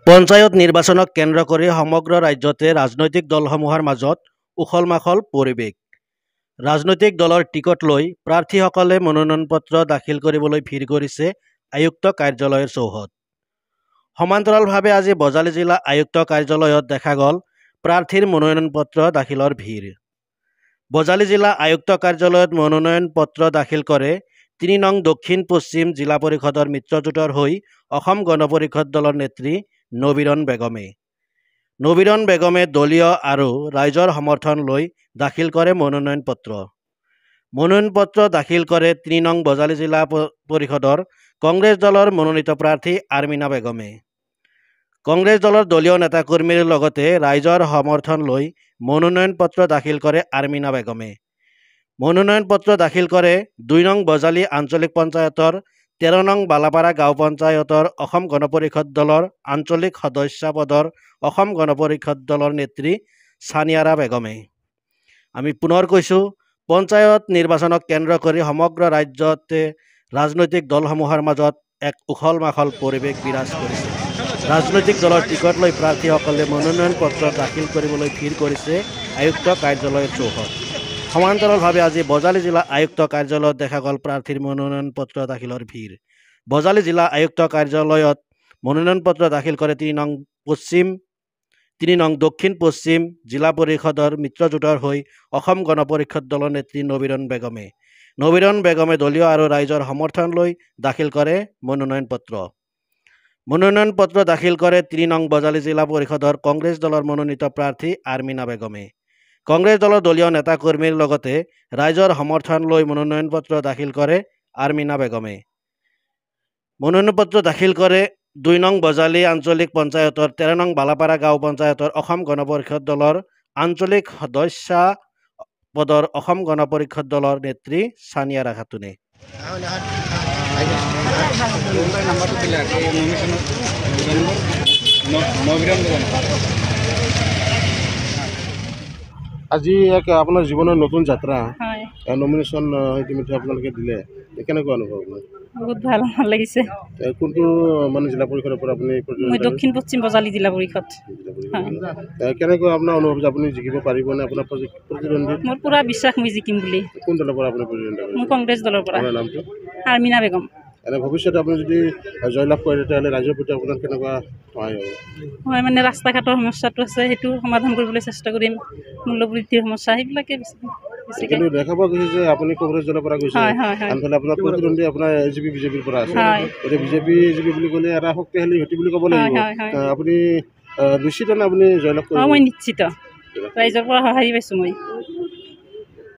পঞ্চায়ত নিৰ্বাচনক কেন্দ্ৰ কৰি সমগ্ৰ ৰাজ্যতে ৰাজনৈতিক দলসমূহৰ মাজত উখল-মাখল পৰিৱেশ। ৰাজনৈতিক দলৰ টিকট লৈ প্ৰাৰ্থীসকলে মনোনয়ন পত্ৰ দাখিল কৰিবলৈ ভিৰ কৰিছে আয়ুক্ত কাৰ্যালয়ৰ চৌহদ। সমান্তৰালভাৱে আজি বজালী জিলা আয়ুক্ত কাৰ্যালয়ত দেখা গ'ল প্ৰাৰ্থীৰ মনোনয়ন পত্ৰ দাখিলৰ ভিৰ। বজালী জিলা আয়ুক্ত কাৰ্যালয়ত মনোনয়ন পত্ৰ দাখিল কৰে ৩ নং দক্ষিণ পশ্চিম জিলা পৰিষদৰ মিত্ৰজোঁটৰ হৈ অসম গণ পৰিষদ দলৰ নেত্ৰী নবীৰণ বেগমে। নবীৰণ বেগমে দলীয় আৰু ৰাইজৰ সমৰ্থন লৈ দাখিল কৰে মনোনয়ন পত্ৰ। মনোনয়ন পত্ৰ দাখিল কৰে ৩ নং বজালী জিলা পৰিষদৰ কংগ্ৰেছ দলৰ মনোনীত প্ৰাৰ্থী আৰ্মিনা বেগমে। কংগ্ৰেছ দলৰ দলীয় নেতাকৰ্মীৰ লগতে ৰাইজৰ সমৰ্থন লৈ মনোনয়ন পত্ৰ দাখিল কৰে আৰ্মিনা বেগমে। মনোনয়ন পত্ৰ দাখিল কৰে ২ নং বজালী আঞ্চলিক পঞ্চায়তৰ ১৩ নং বালাপাৰা গাঁও পঞ্চায়তৰ অসম গণ পৰিষদ দলৰ আঞ্চলিক সদস্য পদৰ অসম গণ পৰিষদ দলৰ নেত্ৰী ছানিয়াৰা বেগমে। আমি পুনৰ কৈছোঁ, পঞ্চায়ত নিৰ্বাচনক কেন্দ্ৰ কৰি সমগ্ৰ ৰাজ্যতে ৰাজনৈতিক দলসমূহৰ মাজত এক উখল-মাখল পৰিৱেশ বিৰাজ কৰিছে। ৰাজনৈতিক দলৰ টিকট লৈ প্ৰাৰ্থীসকলে মনোনয়ন পত্ৰ দাখিল কৰিবলৈ ভিৰ কৰিছে আয়ুক্ত কাৰ্যালয়ৰ চৌহদ। সমান্তৰালভাৱে আজি বজালী জিলা আয়ুক্ত কাৰ্যালয়ত দেখা গ'ল প্ৰাৰ্থীৰ মনোনয়ন পত্ৰ দাখিলৰ ভিৰ। বজালী জিলা আয়ুক্ত কাৰ্যালয়ত মনোনয়ন পত্ৰ দাখিল কৰে ৩ নং দক্ষিণ পশ্চিম জিলা পৰিষদৰ মিত্ৰজোঁটৰ হৈ অসম গণ পৰিষদ দলৰ নেত্ৰী নবীৰণ বেগমে। নবীৰণ বেগমে দলীয় আৰু ৰাইজৰ সমৰ্থন লৈ দাখিল কৰে মনোনয়ন পত্ৰ। মনোনয়ন পত্ৰ দাখিল কৰে ৩ নং বজালী জিলা পৰিষদৰ কংগ্ৰেছ দলৰ মনোনীত প্ৰাৰ্থী আৰ্মিনা বেগমে। কংগ্ৰেছ দলৰ দলীয় নেতাকৰ্মীৰ লগতে ৰাইজৰ সমৰ্থন লৈ মনোনয়ন পত্ৰ দাখিল কৰে আৰ্মিনা বেগমে। মনোনয়ন পত্ৰ দাখিল কৰে ২ নং বজালী আঞ্চলিক পঞ্চায়তৰ ১৩ নং বালাপাৰা গাঁও পঞ্চায়তৰ অসম গণ পৰিষদ দলৰ আঞ্চলিক সদস্য পদৰ অসম গণ পৰিষদ দলৰ নেত্ৰী ছানিয়াৰা খাতুনে। আজি এক আপোনাৰ জীৱনৰ নতুন যাত্ৰা নমিনেশ্যন ইতিমধ্যে আপোনালোকে দিলে, কেনেকুৱা অনুভৱ আপোনাৰ? বহুত ভাল লাগিছে। কোনটো মানে জিলা পৰিষদৰ পৰা আপুনি? মই দক্ষিণ পশ্চিম বজালী জিলা পৰিষদ। কেনেকুৱা আপোনাৰ অনুভৱ যে আপুনি জিকিব পাৰিবনে? আপোনাৰ প্ৰতিদ্বন্দ্বী? মোৰ পুৰা বিশ্বাস মই জিকিম বুলি। কোন দলৰ পৰা আপুনি প্ৰতিদ্বন্দ্বিতা? মই কংগ্ৰেছ দলৰ পৰা। আপোনাৰ নামটো? আৰ্মিনা বেগম। এনে ভৱিষ্যতে আপুনি যদি জয়লাভ কৰে তেতিয়াহ'লে ৰাইজৰ প্ৰতি আপোনাৰ কেনেকুৱা সহায় হ'ব? হয়, মানে ৰাস্তা ঘাটৰ সমস্যাটো আছে, সেইটো সমাধান কৰিবলৈ চেষ্টা কৰিম। মূল্যবৃদ্ধিৰ সমস্যা সেইবিলাকে কিন্তু দেখা পোৱা গৈছে যে আপুনি কংগ্ৰেছ দলৰ পৰা গৈছে, আনফালে আপোনাৰ প্ৰতিদ্বন্দ্বী আপোনাৰ AGP বিজেপিৰ পৰা আছে। গতিকে বিজেপি AGP বুলি ক'লে এটা শক্তিশালী ভেটি বুলি ক'ব লাগিব। আপুনি নিশ্চিত নে আপুনি জয়লাভ কৰিব? মই নিশ্চিত, ৰাইজৰ পৰা সহায় পাইছোঁ মই।